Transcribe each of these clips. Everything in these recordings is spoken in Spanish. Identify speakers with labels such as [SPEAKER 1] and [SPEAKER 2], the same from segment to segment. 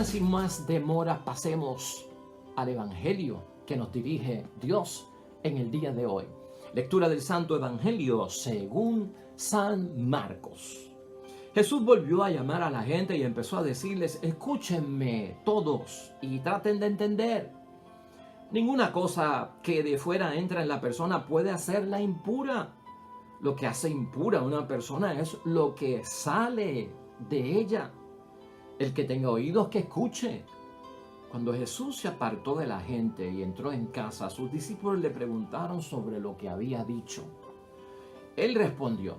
[SPEAKER 1] sin más demora, pasemos al Evangelio que nos dirige Dios en el día de hoy. Lectura del Santo Evangelio según San Marcos. Jesús volvió a llamar a la gente y empezó a decirles: escúchenme todos y traten de entender. Ninguna cosa que de fuera entra en la persona puede hacerla impura. Lo que hace impura a una persona es lo que sale de ella. El que tenga oídos, que escuche. Cuando Jesús se apartó de la gente y entró en casa, sus discípulos le preguntaron sobre lo que había dicho. Él respondió: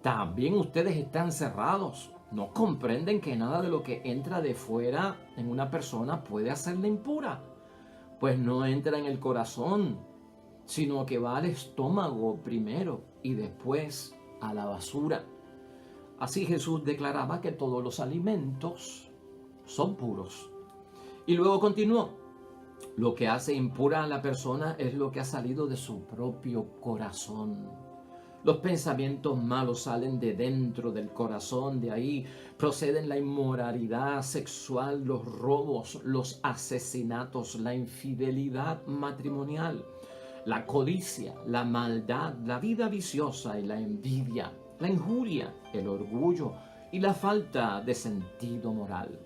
[SPEAKER 1] ¿también ustedes están cerrados? ¿No comprenden que nada de lo que entra de fuera en una persona puede hacerla impura? Pues no entra en el corazón, sino que va al estómago primero y después a la basura. Así Jesús declaraba que todos los alimentos son puros. Y luego continuó: lo que hace impura a la persona es lo que ha salido de su propio corazón. Los pensamientos malos salen de dentro del corazón, de ahí proceden la inmoralidad sexual, los robos, los asesinatos, la infidelidad matrimonial, la codicia, la maldad, la vida viciosa y la envidia, la injuria, el orgullo y la falta de sentido moral.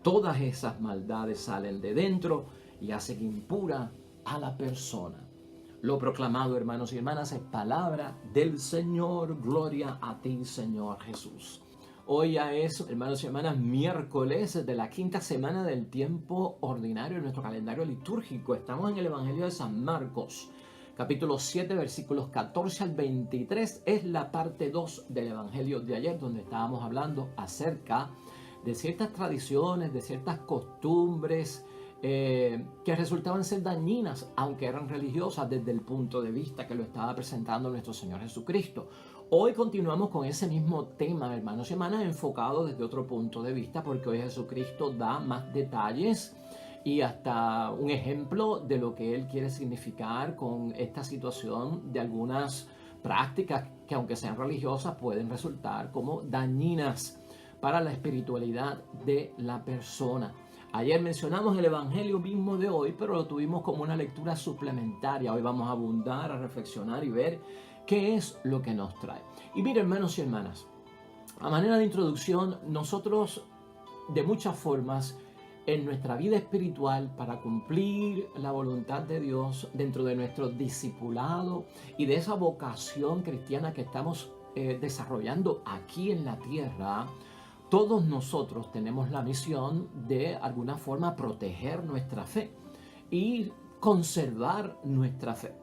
[SPEAKER 1] Todas esas maldades salen de dentro y hacen impura a la persona. Lo proclamado, hermanos y hermanas, es palabra del Señor. Gloria a ti, Señor Jesús. Hoy ya es, hermanos y hermanas, miércoles de la quinta semana del tiempo ordinario en nuestro calendario litúrgico. Estamos en el Evangelio de San Marcos, capítulo 7, versículos 14 al 23. Es la parte 2 del Evangelio de ayer, donde estábamos hablando acerca de ciertas tradiciones, de ciertas costumbres que resultaban ser dañinas, aunque eran religiosas desde el punto de vista que lo estaba presentando nuestro Señor Jesucristo. Hoy continuamos con ese mismo tema, hermanos y hermanas, enfocado desde otro punto de vista, porque hoy Jesucristo da más detalles y hasta un ejemplo de lo que Él quiere significar con esta situación de algunas prácticas que, aunque sean religiosas, pueden resultar como dañinas para la espiritualidad de la persona. Ayer mencionamos el Evangelio mismo de hoy, pero lo tuvimos como una lectura suplementaria. Hoy vamos a abundar, a reflexionar y ver qué es lo que nos trae. Y miren, hermanos y hermanas, a manera de introducción, nosotros de muchas formas en nuestra vida espiritual, para cumplir la voluntad de Dios dentro de nuestro discipulado y de esa vocación cristiana que estamos desarrollando aquí en la tierra, todos nosotros tenemos la misión de alguna forma proteger nuestra fe y conservar nuestra fe.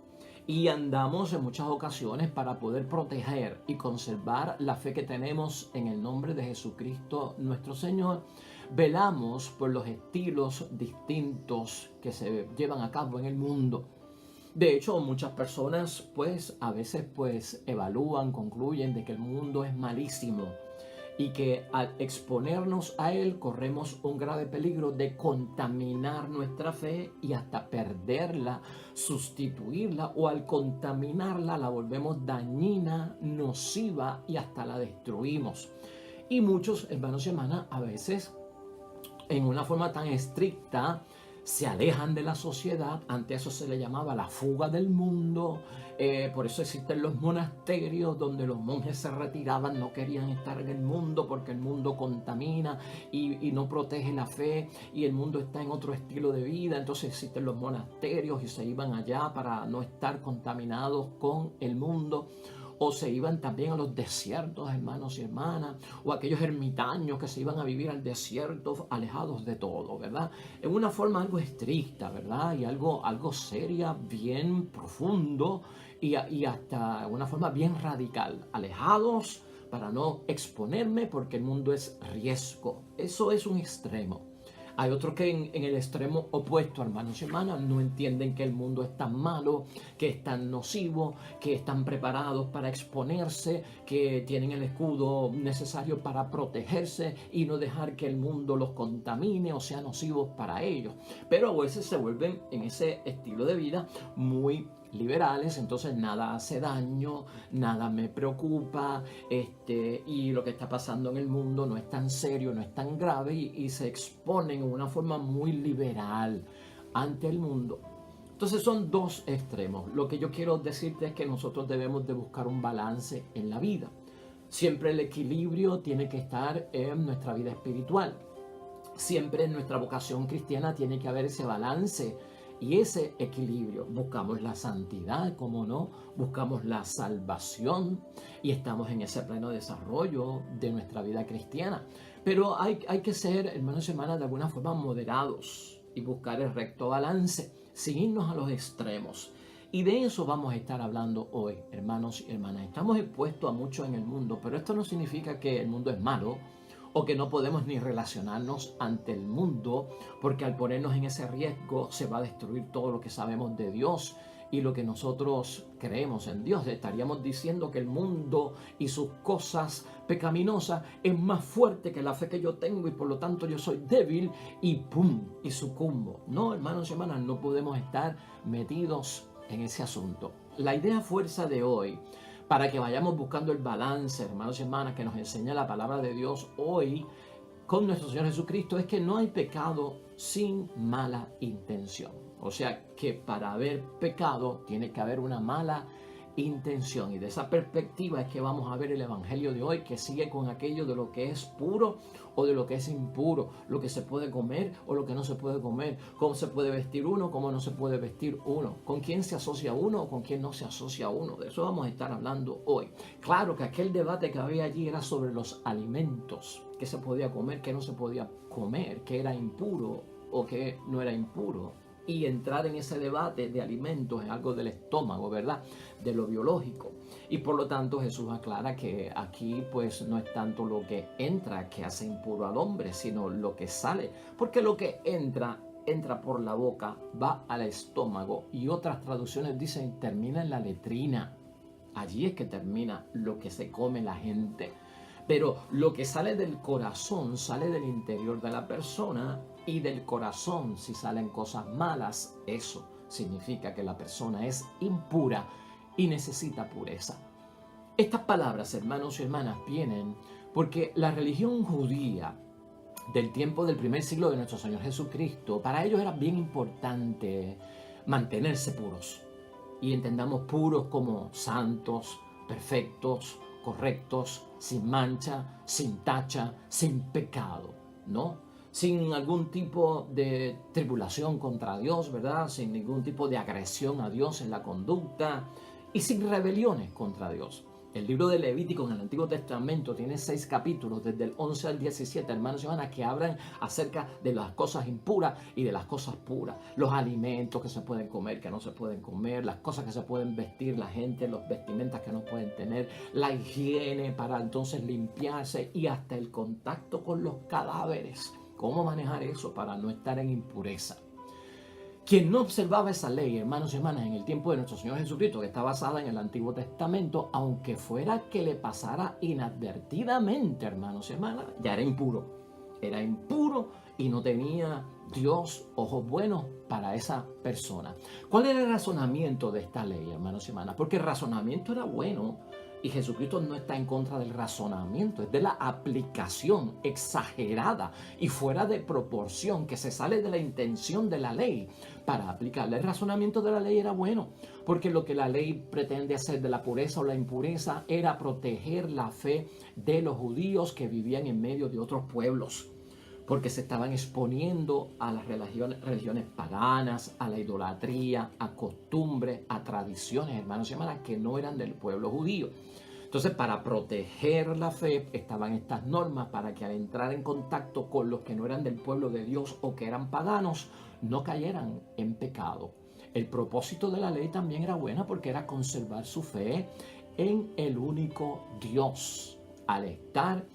[SPEAKER 1] Y andamos en muchas ocasiones para poder proteger y conservar la fe que tenemos en el nombre de Jesucristo nuestro Señor. Velamos por los estilos distintos que se llevan a cabo en el mundo. De hecho, muchas personas a veces evalúan, concluyen de que el mundo es malísimo y que al exponernos a él corremos un grave peligro de contaminar nuestra fe y hasta perderla, sustituirla, o al contaminarla la volvemos dañina, nociva y hasta la destruimos. Y muchos, hermanos y hermanas, a veces en una forma tan estricta se alejan de la sociedad. Ante eso se le llamaba la fuga del mundo. Por eso existen los monasterios donde los monjes se retiraban, no querían estar en el mundo porque el mundo contamina y no protege la fe, y el mundo está en otro estilo de vida. Entonces existen los monasterios y se iban allá para no estar contaminados con el mundo. O se iban también a los desiertos, hermanos y hermanas, o aquellos ermitaños que se iban a vivir al desierto, alejados de todo, ¿verdad? En una forma algo estricta, ¿verdad? Y algo seria, bien profundo y hasta una forma bien radical. Alejados para no exponerme porque el mundo es riesgo. Eso es un extremo. Hay otros que en el extremo opuesto, hermanos y hermanas, no entienden que el mundo es tan malo, que es tan nocivo, que están preparados para exponerse, que tienen el escudo necesario para protegerse y no dejar que el mundo los contamine o sea nocivo para ellos. Pero a veces se vuelven en ese estilo de vida muy liberales, entonces nada hace daño, nada me preocupa, y lo que está pasando en el mundo no es tan serio, no es tan grave, y se exponen en una forma muy liberal ante el mundo. Entonces son dos extremos. Lo que yo quiero decirte es que nosotros debemos de buscar un balance en la vida. Siempre el equilibrio tiene que estar en nuestra vida espiritual. Siempre en nuestra vocación cristiana tiene que haber ese balance y ese equilibrio. Buscamos la santidad, como no, buscamos la salvación y estamos en ese pleno desarrollo de nuestra vida cristiana. Pero hay que ser, hermanos y hermanas, de alguna forma moderados y buscar el recto balance, sin irnos a los extremos. Y de eso vamos a estar hablando hoy, hermanos y hermanas. Estamos expuestos a mucho en el mundo, pero esto no significa que el mundo es malo o que no podemos ni relacionarnos ante el mundo, porque al ponernos en ese riesgo se va a destruir todo lo que sabemos de Dios y lo que nosotros creemos en Dios. Estaríamos diciendo que el mundo y sus cosas pecaminosas es más fuerte que la fe que yo tengo y por lo tanto yo soy débil y ¡pum! Y sucumbo. No, hermanos y hermanas, no podemos estar metidos en ese asunto. La idea fuerza de hoy, para que vayamos buscando el balance, hermanos y hermanas, que nos enseña la palabra de Dios hoy con nuestro Señor Jesucristo, es que no hay pecado sin mala intención. O sea que para haber pecado tiene que haber una mala intención. Y de esa perspectiva es que vamos a ver el Evangelio de hoy, que sigue con aquello de lo que es puro o de lo que es impuro, lo que se puede comer o lo que no se puede comer, cómo se puede vestir uno, cómo no se puede vestir uno, con quién se asocia uno o con quién no se asocia uno. De eso vamos a estar hablando hoy. Claro que aquel debate que había allí era sobre los alimentos, qué se podía comer, qué no se podía comer, qué era impuro o qué no era impuro. Y entrar en ese debate de alimentos es algo del estómago, ¿verdad? De lo biológico. Y por lo tanto Jesús aclara que aquí pues no es tanto lo que entra que hace impuro al hombre, sino lo que sale. Porque lo que entra por la boca, va al estómago, y otras traducciones dicen termina en la letrina. Allí es que termina lo que se come la gente. Pero lo que sale del corazón sale del interior de la persona, y del corazón, si salen cosas malas, eso significa que la persona es impura y necesita pureza. Estas palabras, hermanos y hermanas, vienen porque la religión judía del tiempo del primer siglo de nuestro Señor Jesucristo, para ellos era bien importante mantenerse puros. Y entendamos puros como santos, perfectos, correctos, sin mancha, sin tacha, sin pecado, ¿no? Sin algún tipo de tribulación contra Dios, ¿verdad? Sin ningún tipo de agresión a Dios en la conducta y sin rebeliones contra Dios. El libro de Levítico en el Antiguo Testamento tiene 6 capítulos, desde el 11 al 17, hermanos y hermanas, que hablan acerca de las cosas impuras y de las cosas puras. Los alimentos que se pueden comer, que no se pueden comer, las cosas que se pueden vestir la gente, los vestimentas que no pueden tener, la higiene para entonces limpiarse y hasta el contacto con los cadáveres. ¿Cómo manejar eso para no estar en impureza? Quien no observaba esa ley, hermanos y hermanas, en el tiempo de nuestro Señor Jesucristo, que está basada en el Antiguo Testamento, aunque fuera que le pasara inadvertidamente, hermanos y hermanas, ya era impuro. Era impuro y no tenía Dios ojos buenos para esa persona. ¿Cuál era el razonamiento de esta ley, hermanos y hermanas? Porque el razonamiento era bueno. Y Jesucristo no está en contra del razonamiento, es de la aplicación exagerada y fuera de proporción que se sale de la intención de la ley para aplicarla. El razonamiento de la ley era bueno, porque lo que la ley pretende hacer de la pureza o la impureza era proteger la fe de los judíos que vivían en medio de otros pueblos, porque se estaban exponiendo a las religiones paganas, a la idolatría, a costumbres, a tradiciones, hermanos y hermanas, que no eran del pueblo judío. Entonces, para proteger la fe, estaban estas normas para que al entrar en contacto con los que no eran del pueblo de Dios o que eran paganos, no cayeran en pecado. El propósito de la ley también era buena porque era conservar su fe en el único Dios, al estar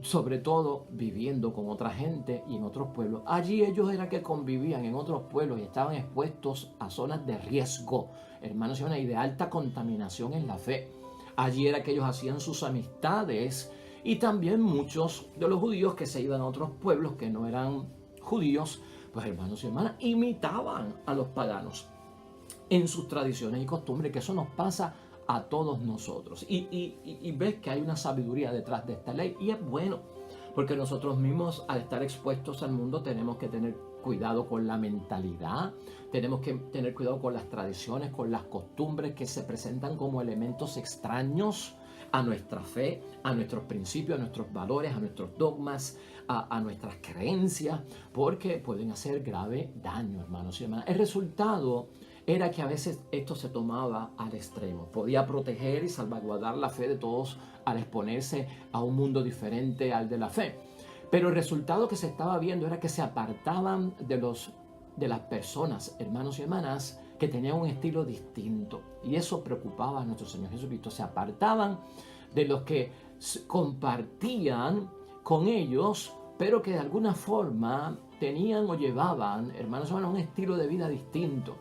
[SPEAKER 1] sobre todo viviendo con otra gente y en otros pueblos. Allí ellos era que convivían en otros pueblos y estaban expuestos a zonas de riesgo, hermanos y hermanas, y de alta contaminación en la fe. Allí era que ellos hacían sus amistades, y también muchos de los judíos que se iban a otros pueblos que no eran judíos, pues hermanos y hermanas, imitaban a los paganos. en sus tradiciones y costumbres, que eso nos pasa a todos nosotros. Y ves que hay una sabiduría detrás de esta ley, y es bueno, porque nosotros mismos, al estar expuestos al mundo, tenemos que tener cuidado con la mentalidad, tenemos que tener cuidado con las tradiciones, con las costumbres que se presentan como elementos extraños a nuestra fe, a nuestros principios, a nuestros valores, a nuestros dogmas, a nuestras creencias, porque pueden hacer grave daño, hermanos y hermanas. El resultado era que a veces esto se tomaba al extremo. Podía proteger y salvaguardar la fe de todos al exponerse a un mundo diferente al de la fe. Pero el resultado que se estaba viendo era que se apartaban de las personas, hermanos y hermanas, que tenían un estilo distinto. Y eso preocupaba a nuestro Señor Jesucristo. Se apartaban de los que compartían con ellos, pero que de alguna forma tenían o llevaban, hermanos y hermanas, un estilo de vida distinto.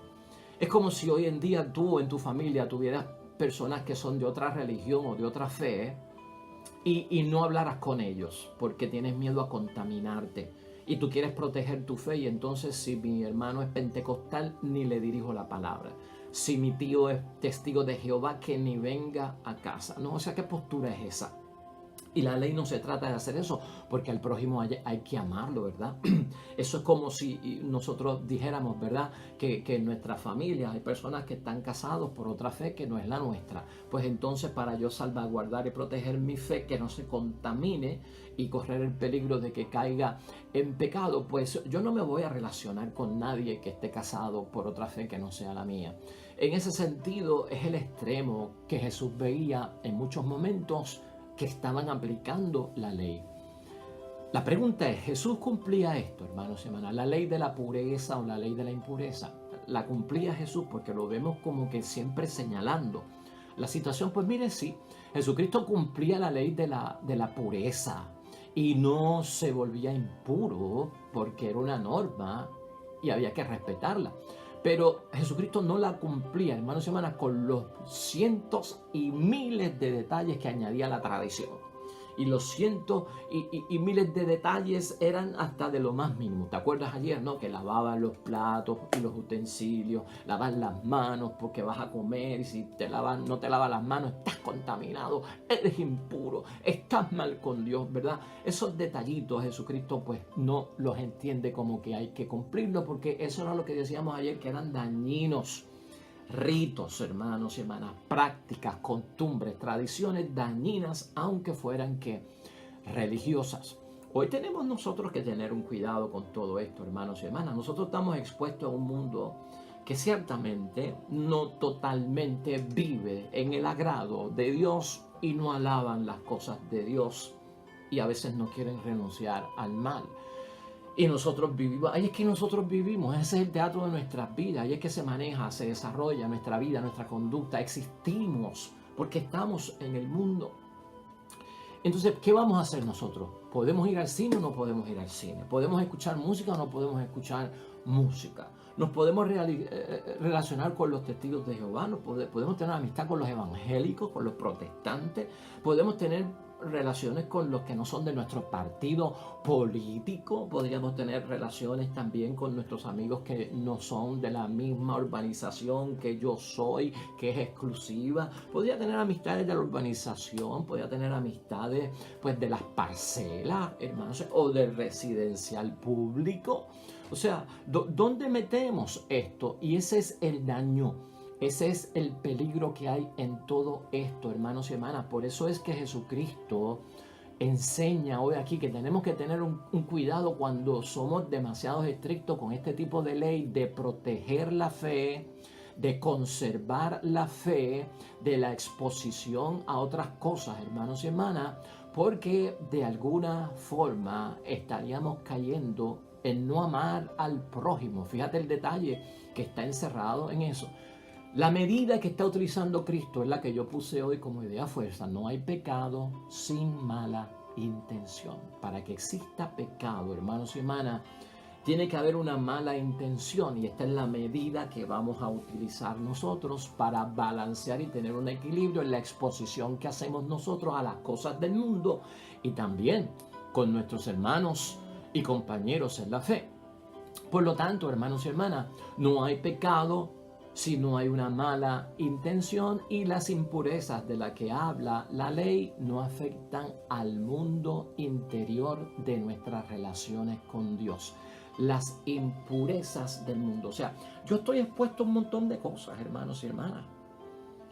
[SPEAKER 1] Es como si hoy en día tú en tu familia tuvieras personas que son de otra religión o de otra fe, y no hablaras con ellos porque tienes miedo a contaminarte y tú quieres proteger tu fe. Y entonces, si mi hermano es pentecostal, ni le dirijo la palabra. Si mi tío es testigo de Jehová, que ni venga a casa. No, o sea, ¿qué postura es esa? Y la ley no se trata de hacer eso, porque al prójimo hay que amarlo, ¿verdad? Eso es como si nosotros dijéramos, ¿verdad? Que en nuestra familia hay personas que están casados por otra fe que no es la nuestra. Pues entonces, para yo salvaguardar y proteger mi fe, que no se contamine y correr el peligro de que caiga en pecado, pues yo no me voy a relacionar con nadie que esté casado por otra fe que no sea la mía. En ese sentido, es el extremo que Jesús veía en muchos momentos que estaban aplicando la ley. La pregunta es, ¿Jesús cumplía esto, hermanos y hermanas? La ley de la pureza o la ley de la impureza. ¿La cumplía Jesús? Porque lo vemos como que siempre señalando la situación. Pues mire, sí, Jesucristo cumplía la ley de la pureza y no se volvía impuro porque era una norma y había que respetarla. Pero Jesucristo no la cumplía, hermanos y hermanas, con los cientos y miles de detalles que añadía la tradición. Y los cientos y miles de detalles eran hasta de lo más mínimo. ¿Te acuerdas ayer, no? Que lavaban los platos y los utensilios, lavar las manos porque vas a comer, y si no te lavas las manos, estás contaminado, eres impuro, estás mal con Dios, ¿verdad? Esos detallitos Jesucristo pues no los entiende como que hay que cumplirlos, porque eso era lo que decíamos ayer, que eran dañinos. Ritos, hermanos y hermanas, prácticas, costumbres, tradiciones dañinas, aunque fueran que religiosas. Hoy tenemos nosotros que tener un cuidado con todo esto, hermanos y hermanas. Nosotros estamos expuestos a un mundo que ciertamente no totalmente vive en el agrado de Dios y no alaban las cosas de Dios, y a veces no quieren renunciar al mal. Y nosotros vivimos, ahí es que nosotros vivimos, ese es el teatro de nuestras vidas, ahí es que se maneja, se desarrolla nuestra vida, nuestra conducta, existimos porque estamos en el mundo. Entonces, ¿qué vamos a hacer nosotros? ¿Podemos ir al cine o no podemos ir al cine? ¿Podemos escuchar música o no podemos escuchar música? ¿Nos podemos relacionar con los testigos de Jehová? ¿Podemos tener amistad con los evangélicos, con los protestantes? ¿Podemos tener relaciones con los que no son de nuestro partido político? Podríamos tener relaciones también con nuestros amigos que no son de la misma urbanización que yo soy, que es exclusiva. Podría tener amistades de la urbanización, podría tener amistades pues de las parcelas, hermanos, o del residencial público. O sea, ¿dónde metemos esto? Y ese es el daño. Ese es el peligro que hay en todo esto, hermanos y hermanas. Por eso es que Jesucristo enseña hoy aquí que tenemos que tener un cuidado cuando somos demasiado estrictos con este tipo de ley, de proteger la fe, de conservar la fe, de la exposición a otras cosas, hermanos y hermanas, porque de alguna forma estaríamos cayendo en no amar al prójimo. Fíjate el detalle que está encerrado en eso. La medida que está utilizando Cristo es la que yo puse hoy como idea fuerza. No hay pecado sin mala intención. Para que exista pecado, hermanos y hermanas, tiene que haber una mala intención, y esta es la medida que vamos a utilizar nosotros para balancear y tener un equilibrio en la exposición que hacemos nosotros a las cosas del mundo y también con nuestros hermanos y compañeros en la fe. Por lo tanto, hermanos y hermanas, no hay pecado si no hay una mala intención, y las impurezas de las que habla la ley no afectan al mundo interior de nuestras relaciones con Dios. Las impurezas del mundo. O sea, yo estoy expuesto a un montón de cosas, hermanos y hermanas.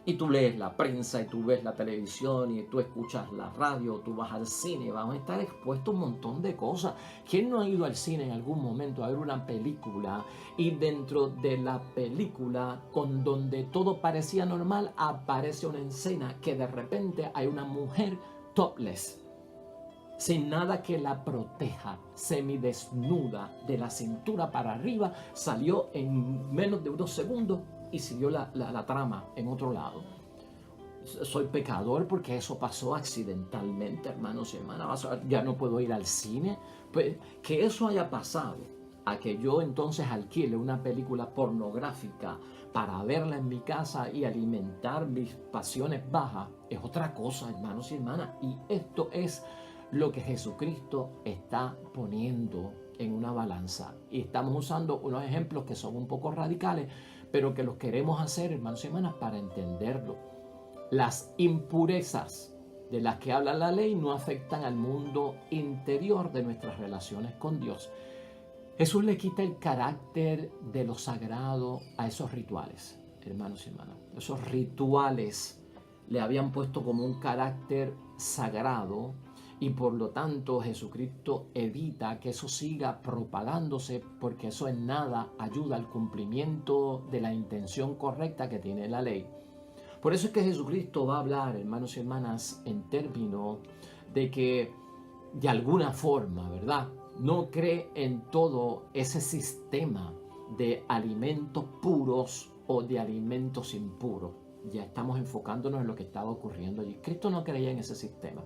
[SPEAKER 1] Y tú lees la prensa, y tú ves la televisión, y tú escuchas la radio, tú vas al cine, vamos a estar expuestos a un montón de cosas. ¿Quién no ha ido al cine en algún momento a ver una película y dentro de la película, con donde todo parecía normal, aparece una escena que de repente hay una mujer topless, sin nada que la proteja, semidesnuda de la cintura para arriba, salió en menos de unos segundos y siguió la trama en otro lado? Soy pecador porque eso pasó accidentalmente, hermanos y hermanas. Ya no puedo ir al cine. Pues, que eso haya pasado a que yo entonces alquile una película pornográfica para verla en mi casa y alimentar mis pasiones bajas es otra cosa, hermanos y hermanas. Y esto es lo que Jesucristo está poniendo en una balanza. Y estamos usando unos ejemplos que son un poco radicales, pero que los queremos hacer, hermanos y hermanas, para entenderlo. Las impurezas de las que habla la ley no afectan al mundo interior de nuestras relaciones con Dios. Jesús le quita el carácter de lo sagrado a esos rituales, hermanos y hermanas. Esos rituales le habían puesto como un carácter sagrado, y por lo tanto Jesucristo evita que eso siga propagándose, porque eso en nada ayuda al cumplimiento de la intención correcta que tiene la ley. Por eso es que Jesucristo va a hablar, hermanos y hermanas, en términos de que de alguna forma, ¿verdad?, no cree en todo ese sistema de alimentos puros o de alimentos impuros. Ya estamos enfocándonos en lo que estaba ocurriendo allí. Cristo no creía en ese sistema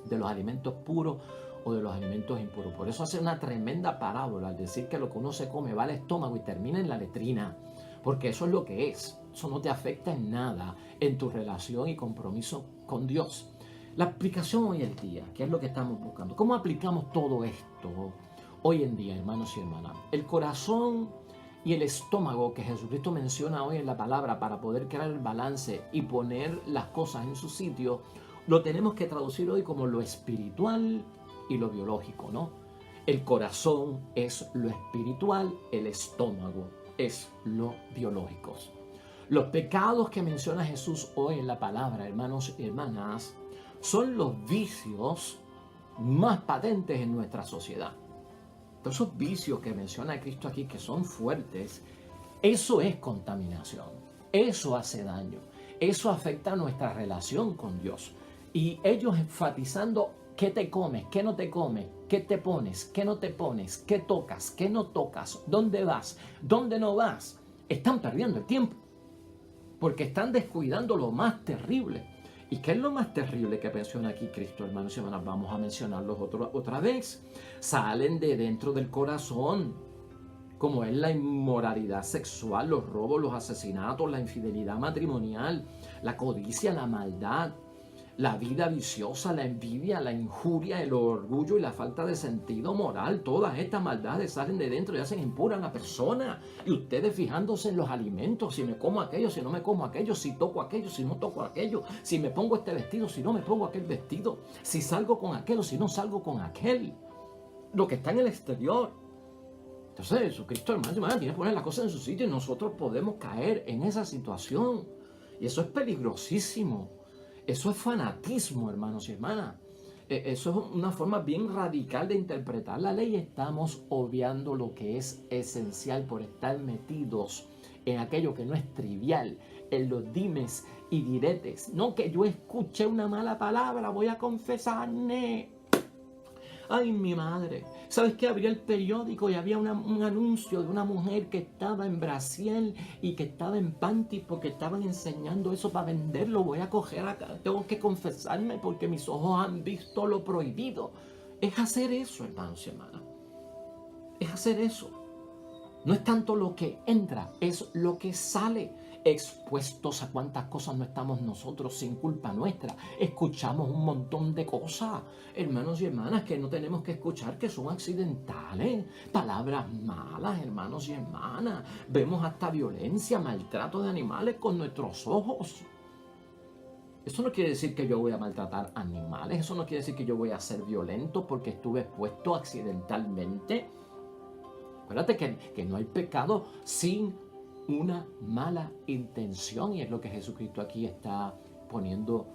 [SPEAKER 1] de los alimentos puros o de los alimentos impuros. Por eso hace una tremenda parábola al decir que lo que uno se come va al estómago y termina en la letrina, porque eso es lo que es. Eso no te afecta en nada en tu relación y compromiso con Dios. La aplicación hoy en día, ¿qué es lo que estamos buscando? ¿Cómo aplicamos todo esto hoy en día, hermanos y hermanas? El corazón y el estómago que Jesucristo menciona hoy en la palabra para poder crear el balance y poner las cosas en su sitio, lo tenemos que traducir hoy como lo espiritual y lo biológico, ¿no? El corazón es lo espiritual, el estómago es lo biológico. Los pecados que menciona Jesús hoy en la palabra, hermanos y hermanas, son los vicios más patentes en nuestra sociedad. Todos esos vicios que menciona Cristo aquí, que son fuertes, eso es contaminación, eso hace daño, eso afecta nuestra relación con Dios. Y ellos enfatizando qué te comes, qué no te comes, qué te pones, qué no te pones, qué tocas, qué no tocas, dónde vas, dónde no vas, están perdiendo el tiempo, porque están descuidando lo más terrible. ¿Y qué es lo más terrible que menciona aquí Cristo, hermanos y hermanas? Vamos a mencionarlos otra vez. Salen de dentro del corazón, como es la inmoralidad sexual, los robos, los asesinatos, la infidelidad matrimonial, la codicia, la maldad, la vida viciosa, la envidia, la injuria, el orgullo y la falta de sentido moral. Todas estas maldades salen de dentro y hacen impura a la persona. Y ustedes fijándose en los alimentos, si me como aquello, si no me como aquello, si toco aquello, si no toco aquello, si me pongo este vestido, si no me pongo aquel vestido, si salgo con aquello, si no salgo con aquel. Lo que está en el exterior. Entonces Jesucristo, hermano, tiene que poner las cosas en su sitio y nosotros podemos caer en esa situación. Y eso es peligrosísimo. Eso es fanatismo, hermanos y hermanas. Eso es una forma bien radical de interpretar la ley. Estamos obviando lo que es esencial por estar metidos en aquello que no es trivial, en los dimes y diretes. No que yo escuché una mala palabra, voy a confesarme. Ay, mi madre. ¿Sabes qué? Abrí el periódico y había un anuncio de una mujer que estaba en brasier y que estaba en panty porque estaban enseñando eso para venderlo. Voy a coger acá. Tengo que confesarme porque mis ojos han visto lo prohibido. Es hacer eso, hermanos y hermanas. Es hacer eso. No es tanto lo que entra, es lo que sale. expuestos a cuántas cosas no estamos nosotros sin culpa nuestra. Escuchamos un montón de cosas, hermanos y hermanas, que no tenemos que escuchar, que son accidentales, palabras malas, hermanos y hermanas. Vemos hasta violencia, maltrato de animales con nuestros ojos. Eso no quiere decir que yo voy a maltratar animales, eso no quiere decir que yo voy a ser violento porque estuve expuesto accidentalmente. Acuérdate que no hay pecado sin una mala intención, y es lo que Jesucristo aquí está poniendo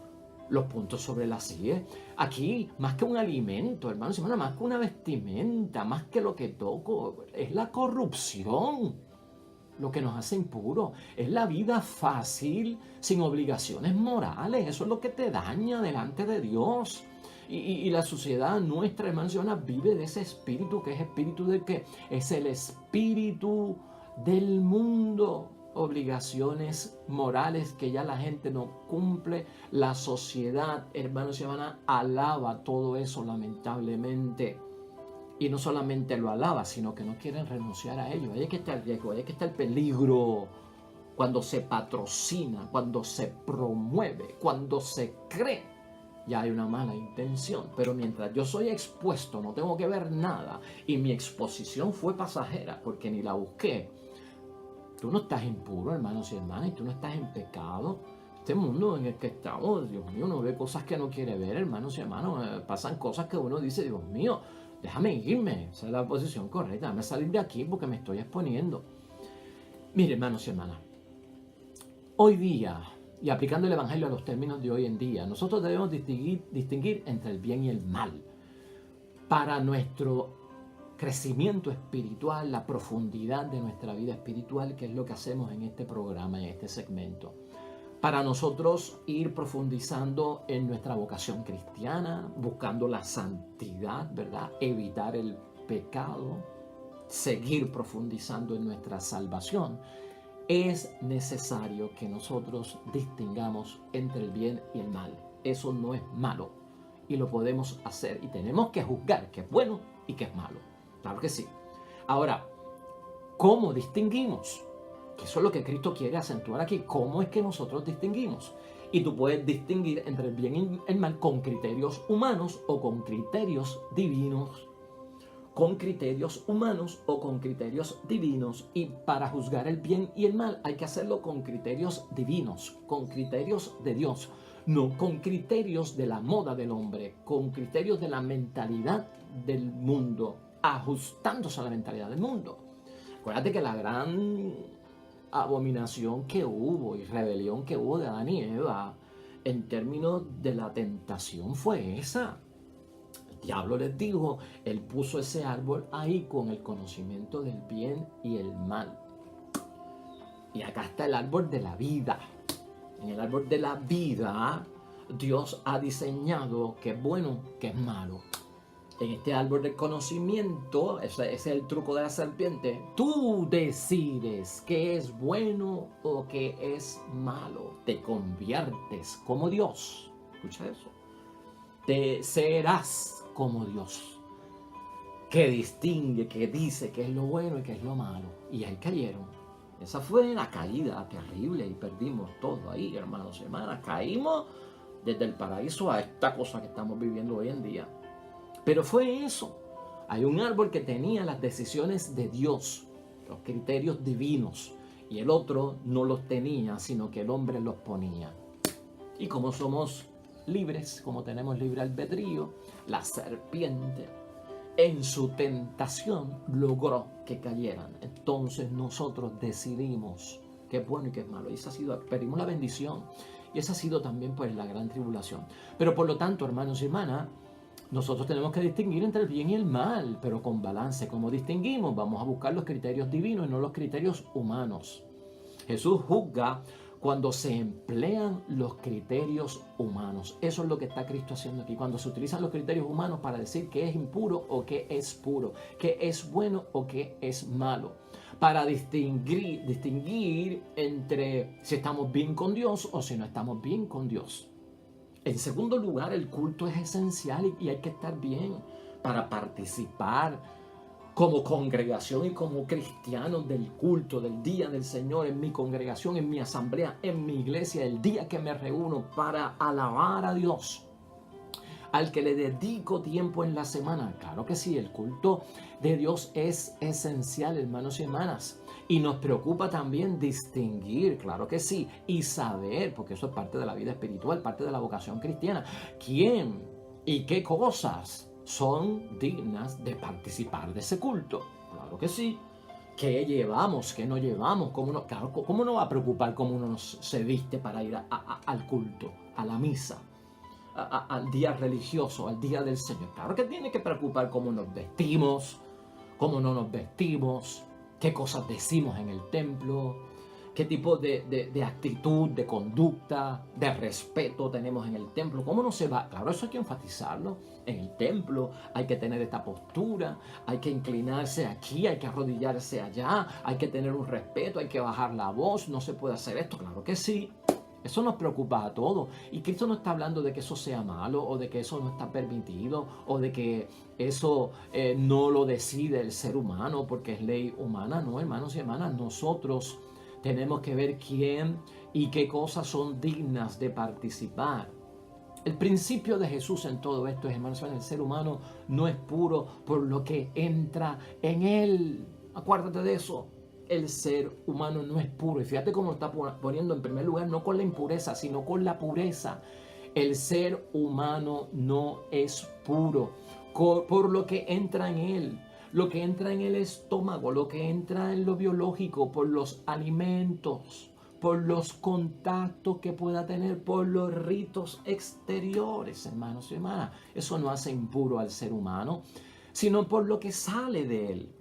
[SPEAKER 1] los puntos sobre las sillas. Aquí, más que un alimento, hermanos y hermanas, más que una vestimenta, más que lo que toco, es la corrupción lo que nos hace impuros. Es la vida fácil, sin obligaciones morales. Eso es lo que te daña delante de Dios. Y la sociedad nuestra, hermanos y hermanas, vive de ese espíritu, que es espíritu de que es el espíritu del mundo. Obligaciones morales que ya la gente no cumple. La sociedad, hermanos y hermanas, alaba todo eso, lamentablemente. Y no solamente lo alaba, sino que no quieren renunciar a ello. Ahí es que está el riesgo, ahí es que está el peligro. Cuando se patrocina, cuando se promueve, cuando se cree, ya hay una mala intención. Pero mientras yo soy expuesto, no tengo que ver nada, y mi exposición fue pasajera porque ni la busqué. Tú no estás impuro, hermanos y hermanas, y tú no estás en pecado. Este mundo en el que estamos, Dios mío, uno ve cosas que no quiere ver, hermanos y hermanas. Pasan cosas que uno dice, Dios mío, déjame irme, esa es la posición correcta, déjame salir de aquí porque me estoy exponiendo. Mire, hermanos y hermanas, hoy día, y aplicando el Evangelio a los términos de hoy en día, nosotros debemos distinguir entre el bien y el mal. Para nuestro crecimiento espiritual, la profundidad de nuestra vida espiritual, que es lo que hacemos en este programa, en este segmento. Para nosotros ir profundizando en nuestra vocación cristiana, buscando la santidad, ¿verdad? Evitar el pecado, seguir profundizando en nuestra salvación, es necesario que nosotros distingamos entre el bien y el mal. Eso no es malo y lo podemos hacer, y tenemos que juzgar qué es bueno y qué es malo. Claro que sí. Ahora, ¿cómo distinguimos? Que eso es lo que Cristo quiere acentuar aquí. ¿Cómo es que nosotros distinguimos? Y tú puedes distinguir entre el bien y el mal con criterios humanos o con criterios divinos. Con criterios humanos o con criterios divinos. Y para juzgar el bien y el mal hay que hacerlo con criterios divinos, con criterios de Dios. No con criterios de la moda del hombre, con criterios de la mentalidad del mundo, ajustándose a la mentalidad del mundo. Acuérdate que la gran abominación que hubo y rebelión que hubo de Adán y Eva en términos de la tentación fue esa. El diablo les dijo, él puso ese árbol ahí con el conocimiento del bien y el mal. Y acá está el árbol de la vida. En el árbol de la vida, Dios ha diseñado qué es bueno, qué es malo. En este árbol del conocimiento, ese es el truco de la serpiente, tú decides qué es bueno o qué es malo. Te conviertes como Dios. Escucha eso. Te serás como Dios, que distingue, que dice qué es lo bueno y qué es lo malo. Y ahí cayeron. Esa fue la caída terrible y perdimos todo ahí, hermanos y hermanas. Caímos desde el paraíso a esta cosa que estamos viviendo hoy en día. Pero fue eso. Hay un árbol que tenía las decisiones de Dios, los criterios divinos, y el otro no los tenía, sino que el hombre los ponía. Y como somos libres, como tenemos libre albedrío, la serpiente en su tentación logró que cayeran. Entonces nosotros decidimos qué es bueno y qué es malo. Y esa ha sido, perdimos la bendición. Y esa ha sido también pues la gran tribulación. Pero por lo tanto, hermanos y hermanas, nosotros tenemos que distinguir entre el bien y el mal, pero con balance. ¿Cómo distinguimos? Vamos a buscar los criterios divinos y no los criterios humanos. Jesús juzga cuando se emplean los criterios humanos. Eso es lo que está Cristo haciendo aquí. Cuando se utilizan los criterios humanos para decir qué es impuro o qué es puro, qué es bueno o qué es malo. Para distinguir entre si estamos bien con Dios o si no estamos bien con Dios. En segundo lugar, el culto es esencial y hay que estar bien para participar como congregación y como cristianos del culto, del día del Señor, en mi congregación, en mi asamblea, en mi iglesia, el día que me reúno para alabar a Dios, al que le dedico tiempo en la semana. Claro que sí, el culto de Dios es esencial, hermanos y hermanas. Y nos preocupa también distinguir, claro que sí, y saber, porque eso es parte de la vida espiritual, parte de la vocación cristiana, quién y qué cosas son dignas de participar de ese culto. Claro que sí. ¿Qué llevamos? ¿Qué no llevamos? Claro, ¿cómo no va a preocupar cómo uno se viste para ir al culto, a la misa? Al día religioso, al día del Señor? Claro que tiene que preocupar cómo nos vestimos, cómo no nos vestimos, qué cosas decimos en el templo, qué tipo de actitud, de conducta, de respeto tenemos en el templo, cómo no se va. Claro, eso hay que enfatizarlo. En el templo hay que tener esta postura, hay que inclinarse aquí, hay que arrodillarse allá, hay que tener un respeto, hay que bajar la voz, no se puede hacer esto. Claro que sí. Eso nos preocupa a todos. Y Cristo no está hablando de que eso sea malo o de que eso no está permitido o de que eso no lo decide el ser humano porque es ley humana. No, hermanos y hermanas, nosotros tenemos que ver quién y qué cosas son dignas de participar. El principio de Jesús en todo esto es, hermanos, el ser humano no es puro por lo que entra en él. Acuérdate de eso. El ser humano no es puro. Y fíjate cómo está poniendo en primer lugar, no con la impureza, sino con la pureza. El ser humano no es puro por lo que entra en él. Lo que entra en el estómago, lo que entra en lo biológico, por los alimentos, por los contactos que pueda tener, por los ritos exteriores, hermanos y hermanas. Eso no hace impuro al ser humano, sino por lo que sale de él.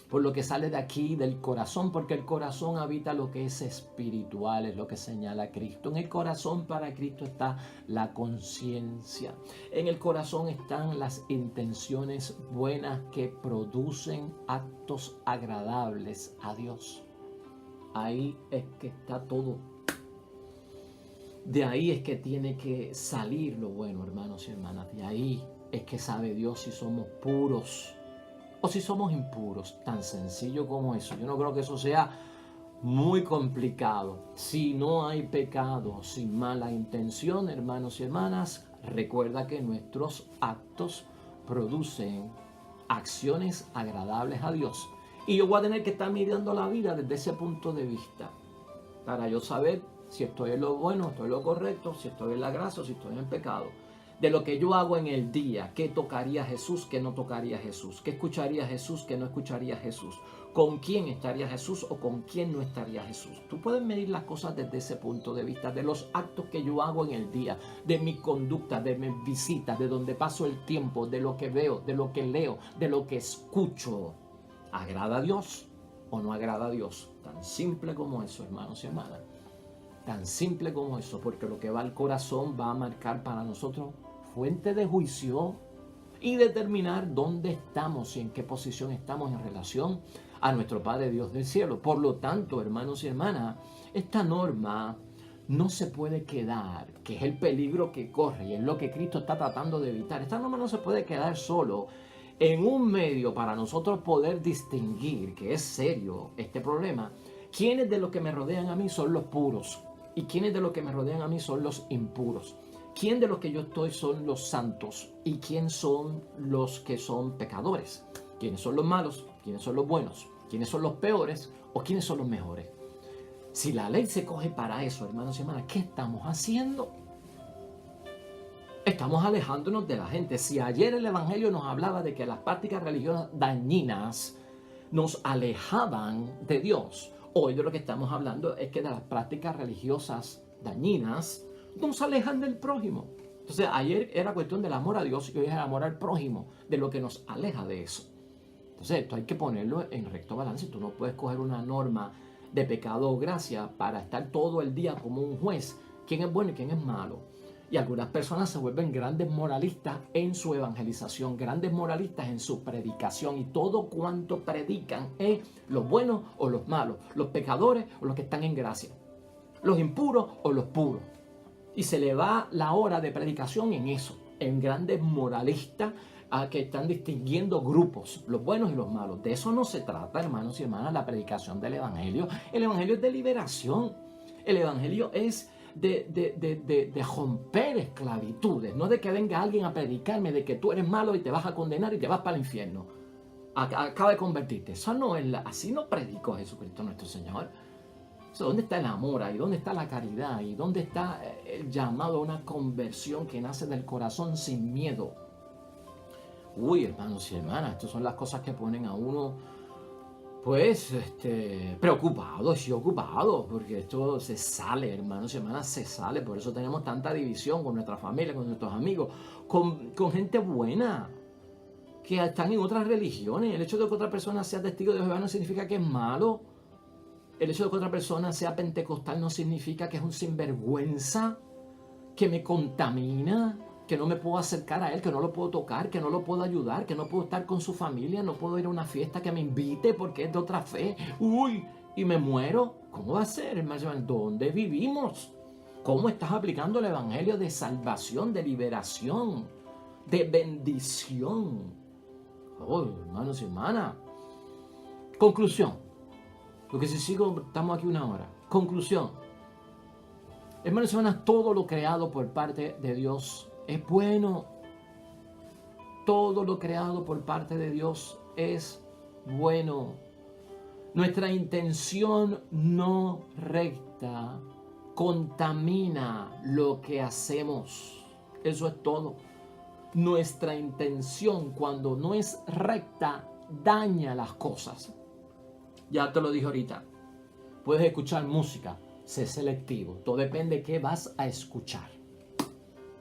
[SPEAKER 1] Por lo que sale de aquí, del corazón, porque el corazón habita lo que es espiritual, es lo que señala Cristo. En el corazón para Cristo está la conciencia. En el corazón están las intenciones buenas que producen actos agradables a Dios. Ahí es que está todo. De ahí es que tiene que salir lo bueno, hermanos y hermanas. De ahí es que sabe Dios si somos puros o si somos impuros. Tan sencillo como eso. Yo no creo que eso sea muy complicado. Si no hay pecado, sin mala intención, hermanos y hermanas, recuerda que nuestros actos producen acciones agradables a Dios. Y yo voy a tener que estar mirando la vida desde ese punto de vista, para yo saber si estoy en lo bueno, estoy en lo correcto, si estoy en la gracia o si estoy en el pecado. De lo que yo hago en el día, qué tocaría Jesús, qué no tocaría Jesús, qué escucharía Jesús, qué no escucharía Jesús, con quién estaría Jesús o con quién no estaría Jesús. Tú puedes medir las cosas desde ese punto de vista, de los actos que yo hago en el día, de mi conducta, de mis visitas, de donde paso el tiempo, de lo que veo, de lo que leo, de lo que escucho. ¿Agrada a Dios o no agrada a Dios? Tan simple como eso, hermanos y hermanas. Tan simple como eso, porque lo que va al corazón va a marcar para nosotros fuente de juicio y determinar dónde estamos y en qué posición estamos en relación a nuestro Padre Dios del cielo. Por lo tanto, hermanos y hermanas, esta norma no se puede quedar, que es el peligro que corre y es lo que Cristo está tratando de evitar. Esta norma no se puede quedar solo en un medio para nosotros poder distinguir, que es serio este problema, quiénes de los que me rodean a mí son los puros y quiénes de los que me rodean a mí son los impuros. ¿Quién de los que yo estoy son los santos y quién son los que son pecadores? ¿Quiénes son los malos? ¿Quiénes son los buenos? ¿Quiénes son los peores? ¿O quiénes son los mejores? Si la ley se coge para eso, hermanos y hermanas, ¿qué estamos haciendo? Estamos alejándonos de la gente. Si ayer el Evangelio nos hablaba de que las prácticas religiosas dañinas nos alejaban de Dios, hoy de lo que estamos hablando es que de las prácticas religiosas dañinas nos alejan del prójimo. Entonces ayer era cuestión del amor a Dios y hoy es el amor al prójimo, de lo que nos aleja de eso. Entonces esto hay que ponerlo en recto balance. Tú no puedes coger una norma de pecado o gracia para estar todo el día como un juez, quién es bueno y quién es malo. Y algunas personas se vuelven grandes moralistas en su evangelización, grandes moralistas en su predicación, y todo cuanto predican es los buenos o los malos, los pecadores o los que están en gracia, los impuros o los puros. Y se le va la hora de predicación en eso, en grandes moralistas, a que están distinguiendo grupos, los buenos y los malos. De eso no se trata, hermanos y hermanas, la predicación del Evangelio. El Evangelio es de liberación. El Evangelio es de romper esclavitudes, no de que venga alguien a predicarme de que tú eres malo y te vas a condenar y te vas para el infierno. Acaba de convertirte. Eso no es así no predicó Jesucristo nuestro Señor. ¿Dónde está el amor ahí? ¿Dónde está la caridad? ¿Y dónde está el llamado a una conversión que nace del corazón sin miedo? Uy, hermanos y hermanas, estas son las cosas que ponen a uno, pues, preocupado y ocupado, porque esto se sale, hermanos y hermanas, se sale. Por eso tenemos tanta división con nuestra familia, con nuestros amigos, con gente buena, que están en otras religiones. El hecho de que otra persona sea testigo de Jehová no significa que es malo. El hecho de que otra persona sea pentecostal no significa que es un sinvergüenza, que me contamina, que no me puedo acercar a él, que no lo puedo tocar, que no lo puedo ayudar, que no puedo estar con su familia, no puedo ir a una fiesta que me invite porque es de otra fe. Uy, y me muero. ¿Cómo va a ser, hermano? ¿Dónde vivimos? ¿Cómo estás aplicando el evangelio de salvación, de liberación, de bendición? Oh, hermanos y hermanas. Conclusión. Porque si sigo, estamos aquí una hora. Conclusión. Hermanos y hermanas, todo lo creado por parte de Dios es bueno. Todo lo creado por parte de Dios es bueno. Nuestra intención no recta contamina lo que hacemos. Eso es todo. Nuestra intención, cuando no es recta, daña las cosas. Ya te lo dije ahorita. Puedes escuchar música, sé selectivo. Todo depende de qué vas a escuchar.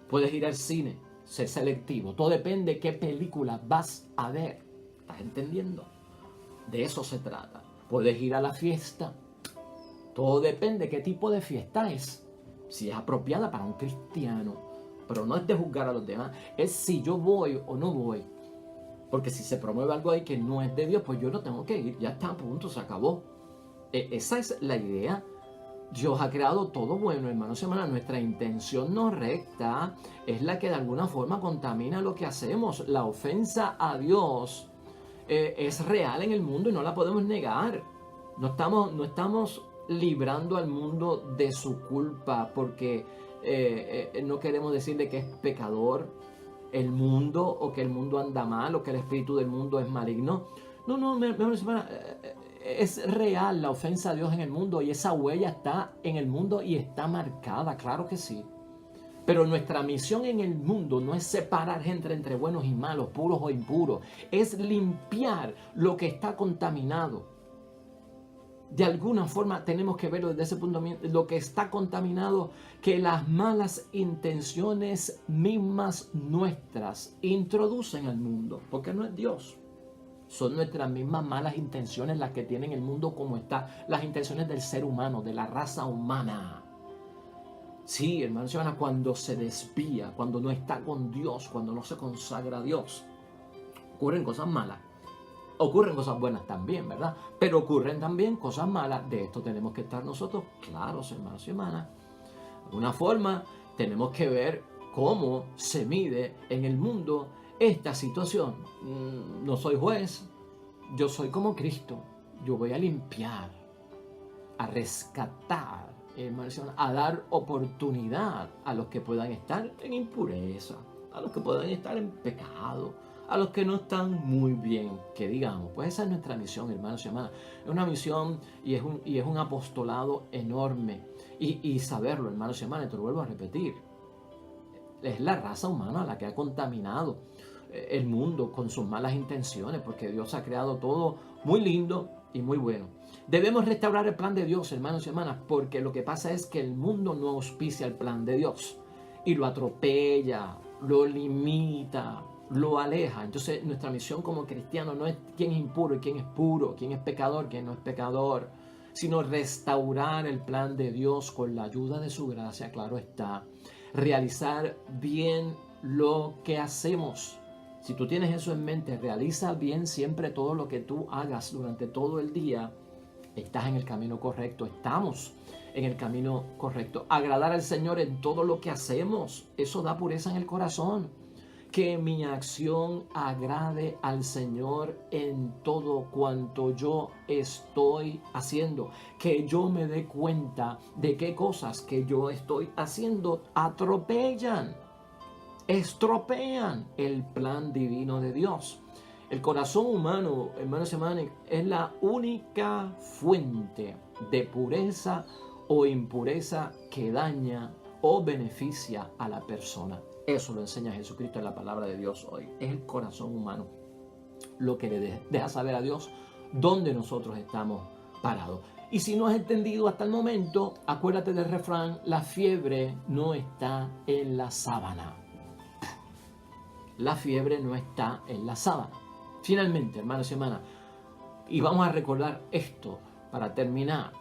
[SPEAKER 1] Puedes ir al cine, sé selectivo. Todo depende de qué película vas a ver. ¿Estás entendiendo? De eso se trata. Puedes ir a la fiesta. Todo depende de qué tipo de fiesta es. Si es apropiada para un cristiano. Pero no es de juzgar a los demás. Es si yo voy o no voy. Porque si se promueve algo ahí que no es de Dios, pues yo no tengo que ir. Ya está, a punto, se acabó. Esa es la idea. Dios ha creado todo bueno, hermanos y hermanas. Nuestra intención no recta es la que de alguna forma contamina lo que hacemos. La ofensa a Dios es real en el mundo y no la podemos negar. No estamos librando al mundo de su culpa porque no queremos decirle que es pecador el mundo o que el mundo anda mal o que el espíritu del mundo es maligno. No, hermanos y hermanas. Es real la ofensa a Dios en el mundo y esa huella está en el mundo y está marcada, claro que sí. Pero nuestra misión en el mundo no es separar gente entre buenos y malos, puros o impuros. Es limpiar lo que está contaminado. De alguna forma tenemos que verlo desde ese punto de vista. Lo que está contaminado, que las malas intenciones mismas nuestras introducen al mundo, porque no es Dios. Son nuestras mismas malas intenciones las que tienen el mundo como está. Las intenciones del ser humano, de la raza humana. Sí, hermanos y hermanas, cuando se desvía, cuando no está con Dios, cuando no se consagra a Dios, ocurren cosas malas. Ocurren cosas buenas también, ¿verdad? Pero ocurren también cosas malas. De esto tenemos que estar nosotros claros, hermanos y hermanas. De alguna forma, tenemos que ver cómo se mide en el mundo esta situación. No soy juez, yo soy como Cristo. Yo voy a limpiar, a rescatar, a dar oportunidad a los que puedan estar en impureza, a los que puedan estar en pecado, a los que no están muy bien, que digamos. Pues esa es nuestra misión, hermanos y hermanas. Es una misión y es un apostolado enorme. Y saberlo, hermanos y hermanas, te lo vuelvo a repetir. Es la raza humana la que ha contaminado el mundo con sus malas intenciones, porque Dios ha creado todo muy lindo y muy bueno. Debemos restaurar el plan de Dios, hermanos y hermanas, porque lo que pasa es que el mundo no auspicia el plan de Dios y lo atropella, lo limita, lo aleja. Entonces nuestra misión como cristianos no es quién es impuro y quién es puro, quién es pecador, quién no es pecador, sino restaurar el plan de Dios con la ayuda de su gracia, claro está. Realizar bien lo que hacemos. Si tú tienes eso en mente, realiza bien siempre todo lo que tú hagas durante todo el día. Estás en el camino correcto, estamos en el camino correcto. Agradar al Señor en todo lo que hacemos, eso da pureza en el corazón. que mi acción agrade al Señor en todo cuanto yo estoy haciendo. Que yo me dé cuenta de qué cosas que yo estoy haciendo estropean el plan divino de Dios. El corazón humano, hermanos y hermanas, es la única fuente de pureza o impureza que daña o beneficia a la persona. Eso lo enseña Jesucristo en la palabra de Dios hoy. Es el corazón humano lo que le deja saber a Dios dónde nosotros estamos parados. Y si no has entendido hasta el momento, acuérdate del refrán: la fiebre no está en la sábana. La fiebre no está en la sábana. Finalmente, hermanos y hermanas, y vamos a recordar esto para terminar.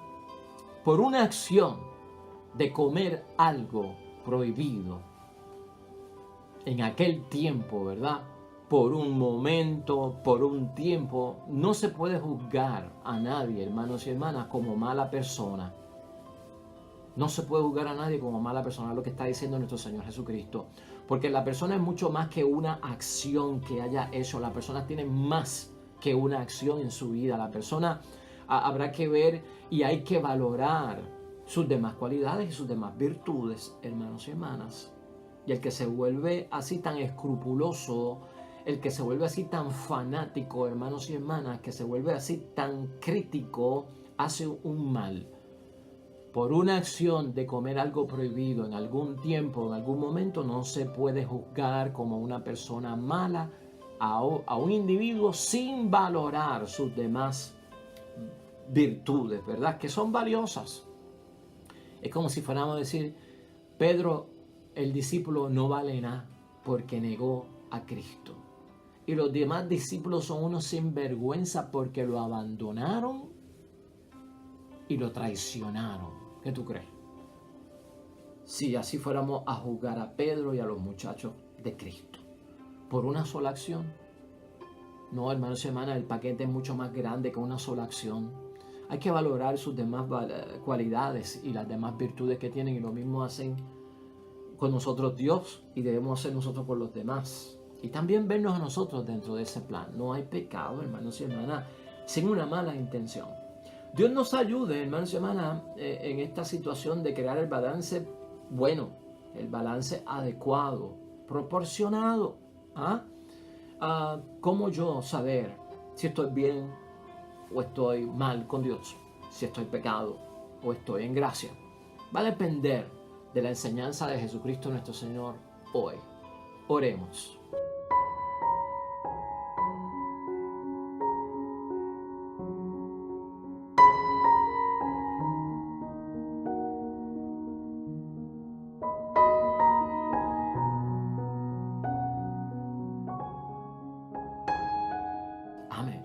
[SPEAKER 1] Por una acción de comer algo prohibido en aquel tiempo, ¿verdad? Por un momento, por un tiempo, no se puede juzgar a nadie, hermanos y hermanas, como mala persona. No se puede juzgar a nadie como mala persona, lo que está diciendo nuestro Señor Jesucristo. Porque la persona es mucho más que una acción que haya hecho. La persona tiene más que una acción en su vida. La persona habrá que ver y hay que valorar sus demás cualidades y sus demás virtudes, hermanos y hermanas. Y el que se vuelve así tan escrupuloso, el que se vuelve así tan fanático, hermanos y hermanas, que se vuelve así tan crítico, hace un mal. Por una acción de comer algo prohibido en algún tiempo, en algún momento, no se puede juzgar como una persona mala a un individuo sin valorar sus demás virtudes, ¿verdad? Que son valiosas. Es como si fuéramos a decir: Pedro, el discípulo, no vale nada porque negó a Cristo. Y los demás discípulos son unos sinvergüenza porque lo abandonaron y lo traicionaron. ¿Qué tú crees? Si así fuéramos a juzgar a Pedro y a los muchachos de Cristo por una sola acción. No, hermanos y hermanas, el paquete es mucho más grande que una sola acción. Hay que valorar sus demás cualidades y las demás virtudes que tienen, y lo mismo hacen con nosotros Dios y debemos hacer nosotros con los demás. Y también vernos a nosotros dentro de ese plan. No hay pecado, hermanos y hermanas, sin una mala intención. Dios nos ayude, hermanos y hermanas, en esta situación de crear el balance bueno, el balance adecuado, proporcionado. ¿Cómo yo saber si estoy bien o estoy mal con Dios? Si estoy pecado o estoy en gracia. Va a depender de la enseñanza de Jesucristo nuestro Señor hoy. Oremos. Amén.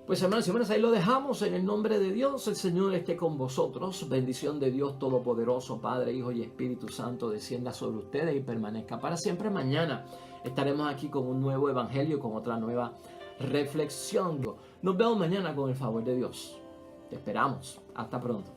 [SPEAKER 1] Pues hermanos y hermanas, ahí lo dejamos en el nombre de Dios. El Señor esté con vosotros. Bendición de Dios Todopoderoso, Padre, Hijo y Espíritu Santo, descienda sobre ustedes y permanezca para siempre. Mañana estaremos aquí con un nuevo evangelio, con otra nueva reflexión. Nos vemos mañana con el favor de Dios. Te esperamos. Hasta pronto.